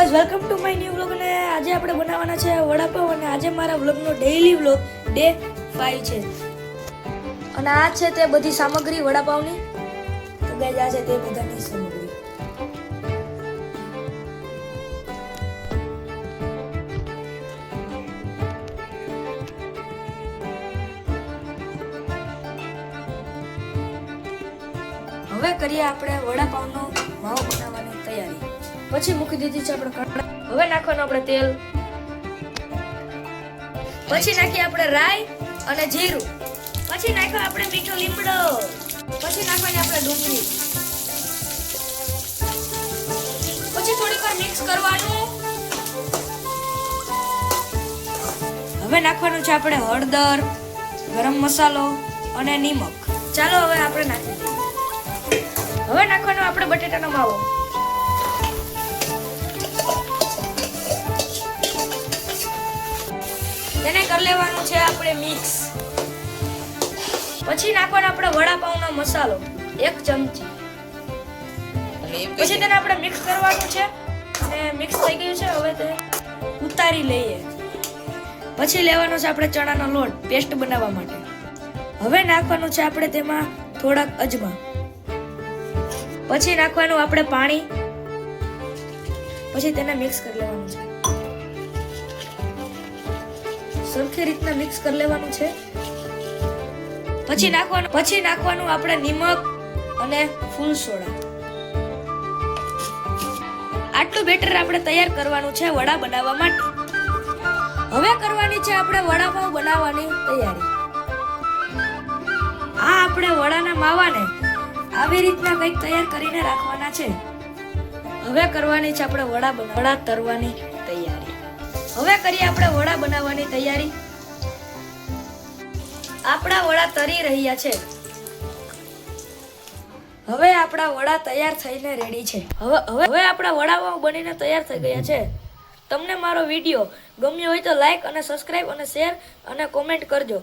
guys welcome to my new vlog અને આજે આપણે બનાવવાના છે વડાપાવ અને આજે મારા વ્લોગનો ડેઈલી વ્લોગ ડે 5 છે અને આ છે તે બધી સામગ્રી વડાપાવની તો ગાઈસ આ છે તે બધાની સામગ્રી હવે કરીએ આપણે વડાપાવનો માવો બનાવવાની તૈયારી પછી મૂકી દીધી છે આપણે કઢાઈ હવે નાખવાનું આપણે તેલ પછી નાખીએ આપણે રાઈ અને જીરું પછી નાખ્યો આપણે મીઠો લીમડો પછી નાખવાની આપણે ડુંગળી પછી થોડીક વાર મિક્સ કરવાનું હવે નાખવાનું છે આપણે હળદર ગરમ મસાલો અને નિમક ચાલો હવે આપણે નાખી દઈએ હવે નાખવાનો આપણે બટેટાનો માવો તેને કરી લેવાનું છે આપણે મિક્સ પછી નાખવાનો આપણે વડાપાવનો મસાલો 1 ચમચી પછી તેને આપણે મિક્સ કરવાનું છે અને મિક્સ થઈ ગયું છે હવે તે ઉતારી લઈએ પછી લેવાનો છે આપણે ચણાનો લોટ પેસ્ટ બનાવવા માટે હવે નાખવાનું છે આપણે તેમાં થોડાક અજમા પછી નાખવાનું આપણે પાણી પછી તેને મિક્સ કરી લેવાનું છે સરખી રીતના મિક્સ કરી લેવાનું છે પછી નાખવાનું આપણે નિમક અને ફૂલ સોડા આટલું બેટર આપણે તૈયાર કરવાનું છે વડા બનાવવા માટે હવે કરવાની છે આપણે વડાપાવ બનાવવાની તૈયારી આ આપણે વડાના માવાને આવી રીતના કંઈક તૈયાર કરીને રાખવાના છે હવે કરવાની છે આપણે વડા તરવાની તૈયારી હવે કરીએ આપણે વડા બનાવવાની તૈયારી આપણા વડા તરી રહ્યા છે હવે આપણા વડા તૈયાર થઈને રેડી છે હવે આપણા વડાપાવ બનીને તૈયાર થઈ ગયા છે તમને મારો વિડીયો ગમ્યો હોય તો લાઈક અને સબસ્ક્રાઇબ અને શેર અને કોમેન્ટ કરજો